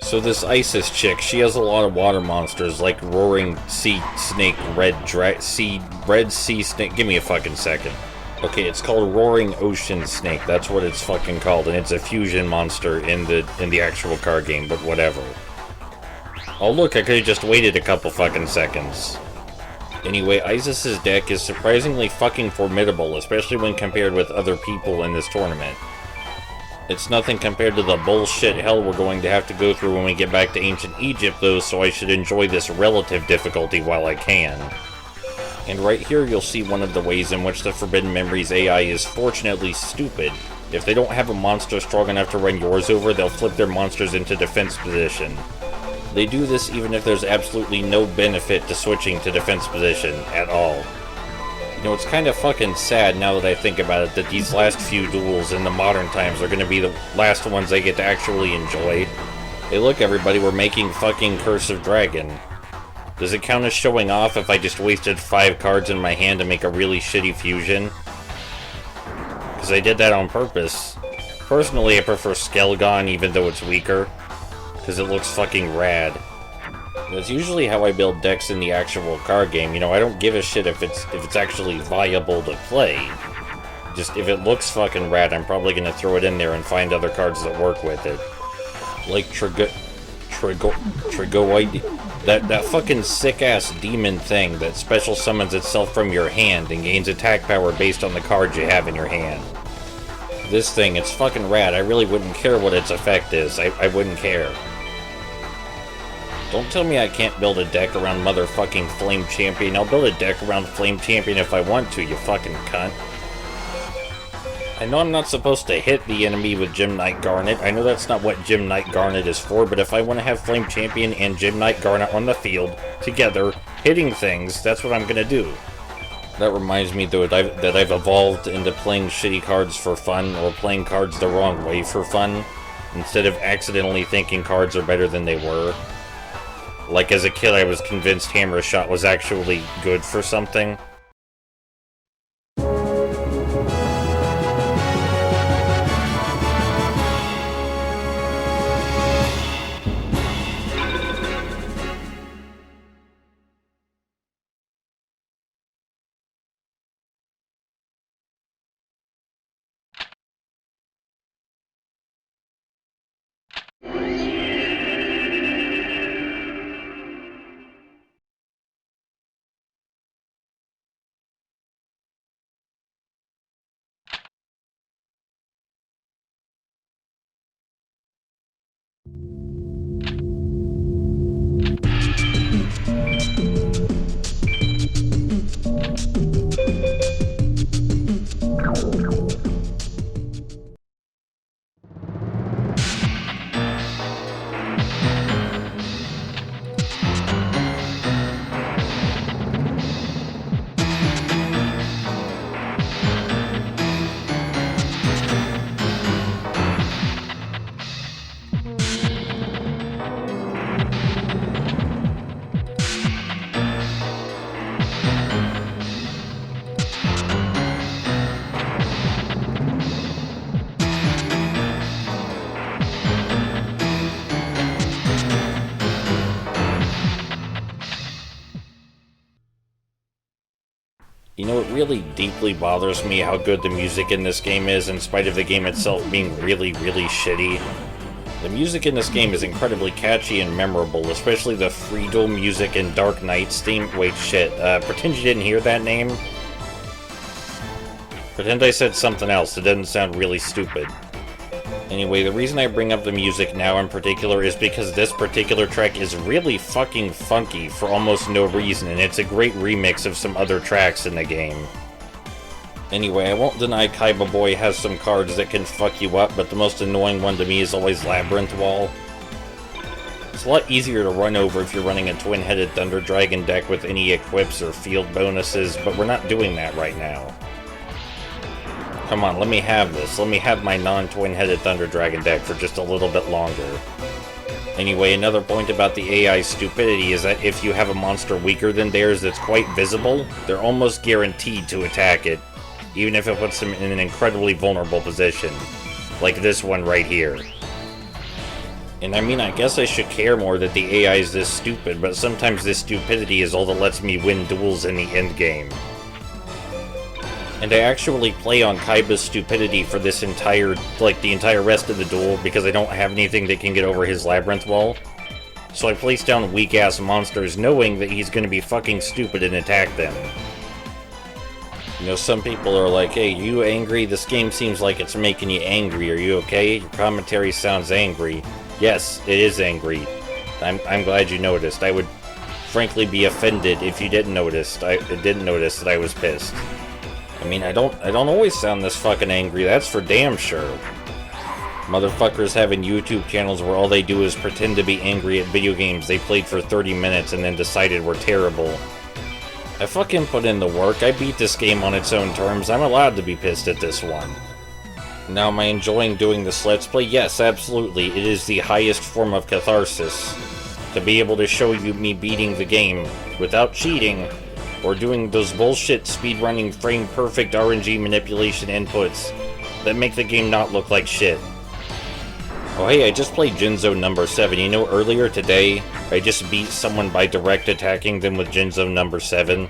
So this Isis chick, she has a lot of water monsters like roaring sea snake, red sea snake. Give me a fucking second. Okay, it's called roaring ocean snake. That's what it's fucking called, and it's a fusion monster in the actual card game. But whatever. Oh look, I could have just waited a couple fucking seconds. Anyway, Isis's deck is surprisingly fucking formidable, especially when compared with other people in this tournament. It's nothing compared to the bullshit hell we're going to have to go through when we get back to ancient Egypt though, so I should enjoy this relative difficulty while I can. And right here you'll see one of the ways in which the Forbidden Memories AI is fortunately stupid. If they don't have a monster strong enough to run yours over, they'll flip their monsters into defense position. They do this even if there's absolutely no benefit to switching to defense position at all. You know, it's kind of fucking sad now that I think about it that these last few duels in the modern times are going to be the last ones I get to actually enjoy. Hey look everybody, we're making fucking Curse of Dragon. Does it count as showing off if I just wasted 5 cards in my hand to make a really shitty fusion? Because I did that on purpose. Personally, I prefer Skelgon even though it's weaker, because it looks fucking rad. That's usually how I build decks in the actual card game. You know, I don't give a shit if it's actually viable to play. Just if it looks fucking rad, I'm probably gonna throw it in there and find other cards that work with it. Like Trigoid, that fucking sick-ass demon thing that special summons itself from your hand and gains attack power based on the cards you have in your hand. This thing, it's fucking rad. I really wouldn't care what its effect is. I wouldn't care. Don't tell me I can't build a deck around motherfucking Flame Champion. I'll build a deck around Flame Champion if I want to, you fucking cunt. I know I'm not supposed to hit the enemy with Gem-Knight Garnet. I know that's not what Gem-Knight Garnet is for, but if I want to have Flame Champion and Gem-Knight Garnet on the field, together, hitting things, that's what I'm gonna do. That reminds me, though, that I've evolved into playing shitty cards for fun, or playing cards the wrong way for fun, instead of accidentally thinking cards are better than they were. Like, as a kid, I was convinced Hammer Shot was actually good for something. You know, it really deeply bothers me how good the music in this game is, in spite of the game itself being really, really shitty. The music in this game is incredibly catchy and memorable, especially the Friedel music and Dark Knight's theme. Wait, shit. Pretend you didn't hear that name? Pretend I said something else. It doesn't sound really stupid. Anyway, the reason I bring up the music now in particular is because this particular track is really fucking funky for almost no reason, and it's a great remix of some other tracks in the game. Anyway, I won't deny Kaiba Boy has some cards that can fuck you up, but the most annoying one to me is always Labyrinth Wall. It's a lot easier to run over if you're running a Twin-Headed Thunder Dragon deck with any equips or field bonuses, but we're not doing that right now. Come on, let me have this. Let me have my non-Twin-Headed Thunder Dragon deck for just a little bit longer. Anyway, another point about the AI's stupidity is that if you have a monster weaker than theirs that's quite visible, they're almost guaranteed to attack it, even if it puts them in an incredibly vulnerable position. Like this one right here. And I mean, I guess I should care more that the AI is this stupid, but sometimes this stupidity is all that lets me win duels in the endgame. And I actually play on Kaiba's stupidity for this entire, like, the entire rest of the duel, because I don't have anything that can get over his labyrinth wall. So I place down weak-ass monsters knowing that he's gonna be fucking stupid and attack them. You know, some people are like, hey, you angry? This game seems like it's making you angry. Are you okay? Your commentary sounds angry. Yes, it is angry. I'm glad you noticed. I would frankly be offended if you didn't notice. Didn't notice that I was pissed. I mean, I don't always sound this fucking angry. That's for damn sure. Motherfuckers having YouTube channels where all they do is pretend to be angry at video games they played for 30 minutes and then decided were terrible. I fucking put in the work. I beat this game on its own terms. I'm allowed to be pissed at this one. Now, am I enjoying doing this Let's Play? Yes, absolutely. It is the highest form of catharsis. To be able to show you me beating the game without cheating, or doing those bullshit speedrunning frame-perfect RNG manipulation inputs that make the game not look like shit. Oh hey, I just played Jinzo number 7. You know, earlier today, I just beat someone by direct attacking them with Jinzo number 7.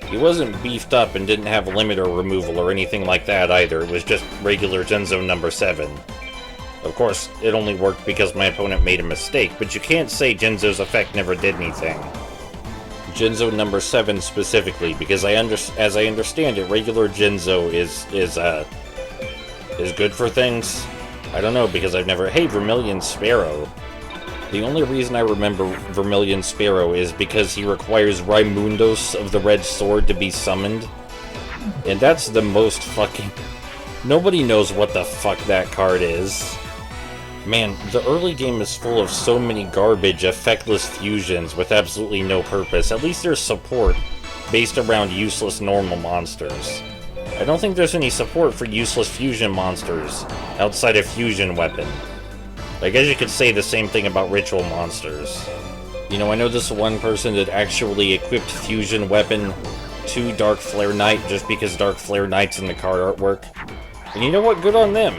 He wasn't beefed up and didn't have limiter removal or anything like that either. It was just regular Jinzo number 7. Of course, it only worked because my opponent made a mistake, but you can't say Jinzo's effect never did anything. Jinzo number 7 specifically, because as I understand it, regular Jinzo is good for things. I don't know, because I've never... Hey, Vermilion Sparrow. The only reason I remember Vermilion Sparrow is because he requires Raimundos of the Red Sword to be summoned. And that's the most fucking... Nobody knows what the fuck that card is. Man, the early game is full of so many garbage, effectless fusions with absolutely no purpose. At least there's support based around useless normal monsters. I don't think there's any support for useless fusion monsters outside of Fusion Weapon. I guess you could say the same thing about ritual monsters. You know, I know this one person that actually equipped Fusion Weapon to Dark Flare Knight just because Dark Flare Knight's in the card artwork. And you know what? Good on them.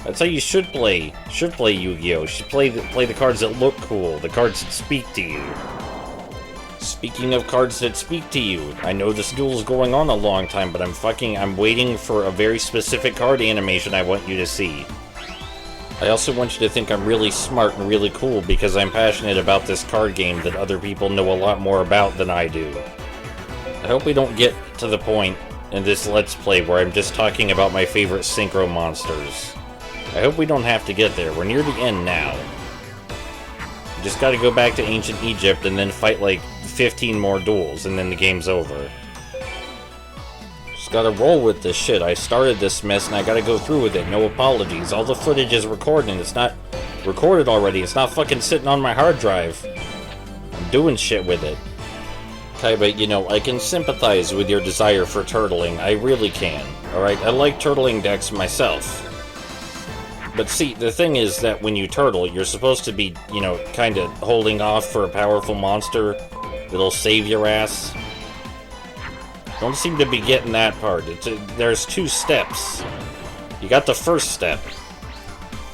That's how you should play Yu-Gi-Oh! You should play the cards that look cool, the cards that speak to you. Speaking of cards that speak to you, I know this duel is going on a long time, but I'm waiting for a very specific card animation I want you to see. I also want you to think I'm really smart and really cool because I'm passionate about this card game that other people know a lot more about than I do. I hope we don't get to the point in this Let's Play where I'm just talking about my favorite synchro monsters. I hope we don't have to get there. We're near the end now. Just gotta go back to ancient Egypt and then fight like 15 more duels and then the game's over. Just gotta roll with this shit. I started this mess and I gotta go through with it. No apologies. All the footage is recorded and it's not recorded already. It's not fucking sitting on my hard drive. I'm doing shit with it. Kaiba, you know, I can sympathize with your desire for turtling. I really can. Alright, I like turtling decks myself. But see, the thing is that when you turtle, you're supposed to be, you know, kind of holding off for a powerful monster that'll save your ass. Don't seem to be getting that part. There's 2 steps. You got the first step.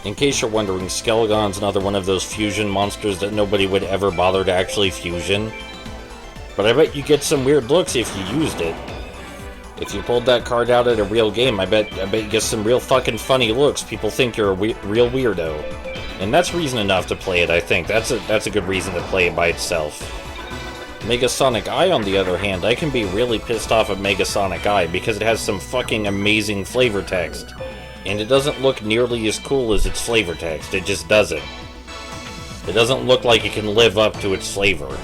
In case you're wondering, Skelegon's another one of those fusion monsters that nobody would ever bother to actually fusion. But I bet you get some weird looks if you used it. If you pulled that card out at a real game, I bet you get some real fucking funny looks. People think you're a real weirdo. And that's reason enough to play it, I think. That's a good reason to play it by itself. Megasonic Eye, on the other hand, I can be really pissed off at Megasonic Eye because it has some fucking amazing flavor text. And it doesn't look nearly as cool as its flavor text. It just doesn't. It doesn't look like it can live up to its flavor.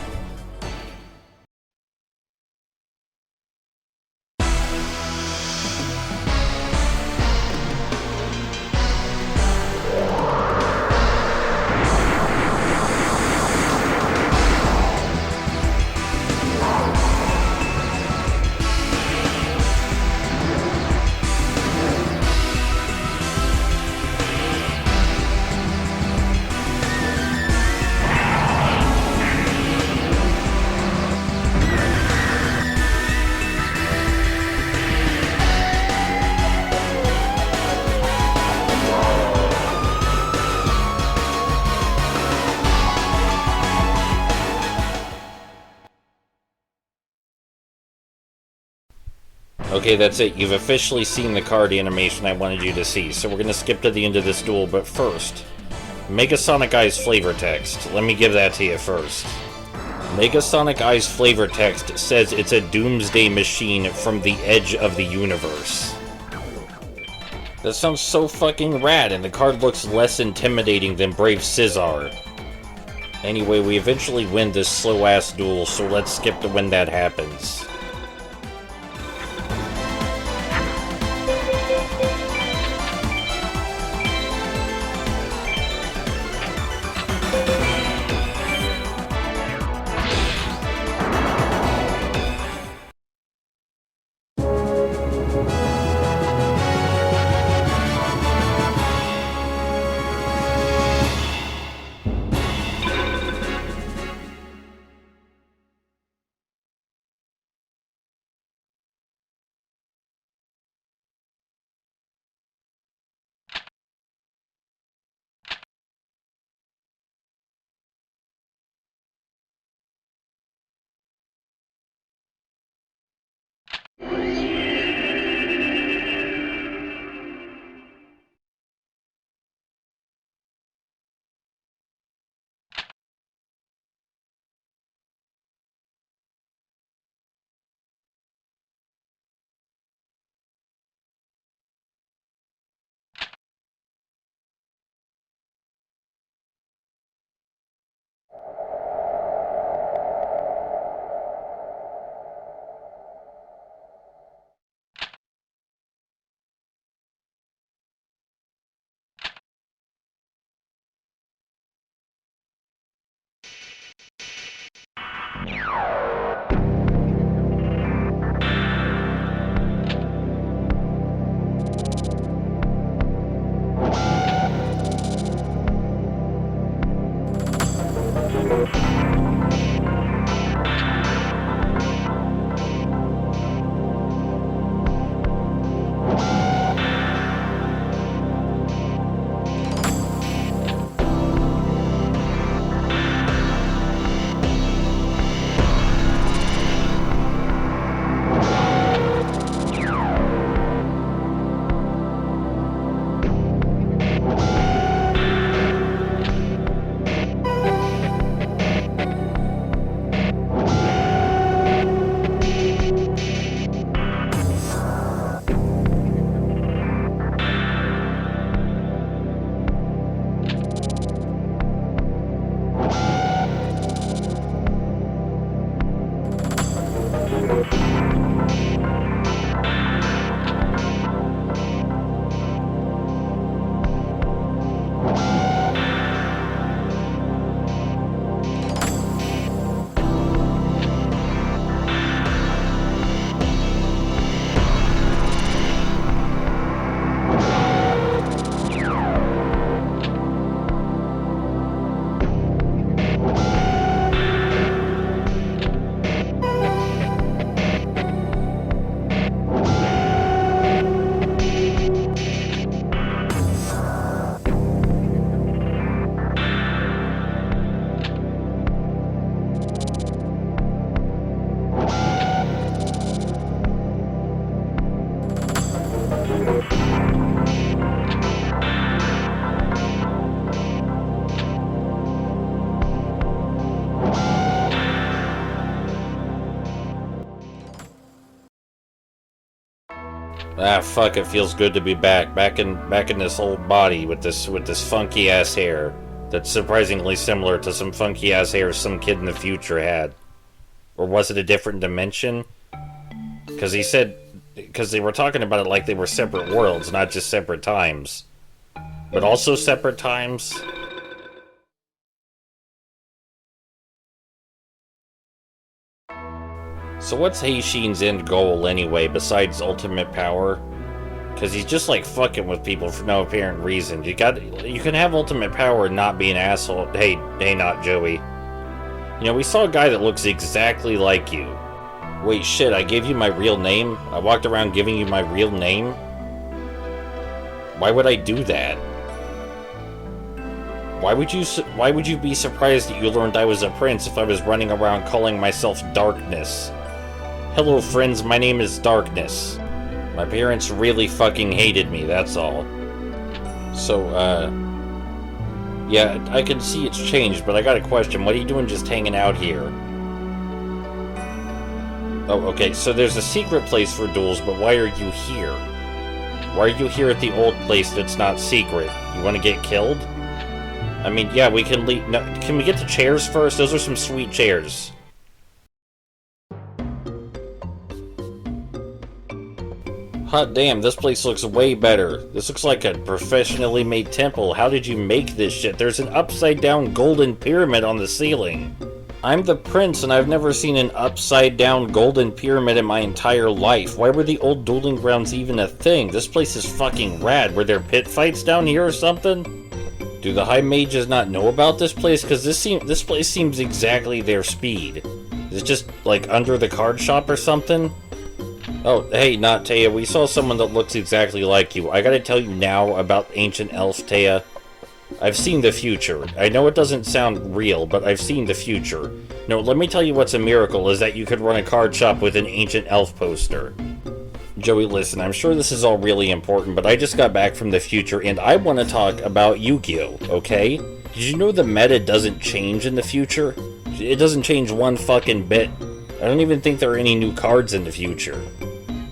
Okay, that's it. You've officially seen the card animation I wanted you to see, so we're gonna skip to the end of this duel, but first, Mega Sonic Eyes flavor text. Let me give that to you first. Mega Sonic Eyes flavor text says it's a doomsday machine from the edge of the universe. That sounds so fucking rad, and the card looks less intimidating than Brave Scizor. Anyway, we eventually win this slow-ass duel, so let's skip to when that happens. Ah, fuck! It feels good to be back in this old body with this funky ass hair that's surprisingly similar to some funky ass hair some kid in the future had, or was it a different dimension? Because they were talking about it like they were separate worlds, not just separate times, but also separate times. So what's Heishin's end goal anyway, besides ultimate power? Because he's just like fucking with people for no apparent reason. You can have ultimate power and not be an asshole. Hey, not Joey. You know, we saw a guy that looks exactly like you. Wait, shit, I gave you my real name? I walked around giving you my real name? Why would I do that? Why would you be surprised that you learned I was a prince if I was running around calling myself Darkness? Hello friends, my name is Darkness. My parents really fucking hated me, that's all. So, yeah, I can see it's changed, but I got a question. What are you doing just hanging out here? Oh, okay, so there's a secret place for duels, but why are you here? Why are you here at the old place that's not secret? You want to get killed? I mean, yeah, we can leave. No, can we get the chairs first? Those are some sweet chairs. Hot damn, this place looks way better. This looks like a professionally made temple. How did you make this shit? There's an upside-down golden pyramid on the ceiling. I'm the prince, and I've never seen an upside-down golden pyramid in my entire life. Why were the old dueling grounds even a thing? This place is fucking rad. Were there pit fights down here or something? Do the high mages not know about this place? Because this place seems exactly their speed. Is it just, like, under the card shop or something? Oh, hey, not Taya. We saw someone that looks exactly like you. I gotta tell you now about Ancient Elf, Taya. I've seen the future. I know it doesn't sound real, but I've seen the future. No, let me tell you what's a miracle is that you could run a card shop with an Ancient Elf poster. Joey, listen, I'm sure this is all really important, but I just got back from the future and I want to talk about Yu-Gi-Oh!, okay? Did you know the meta doesn't change in the future? It doesn't change one fucking bit. I don't even think there are any new cards in the future.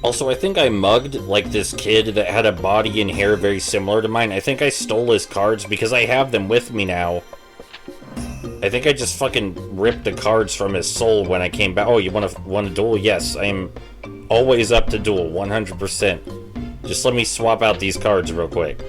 Also, I think I mugged, like, this kid that had a body and hair very similar to mine. I think I stole his cards because I have them with me now. I think I just fucking ripped the cards from his soul when I came back. Oh, you want to duel? Yes, I am always up to duel, 100%. Just let me swap out these cards real quick.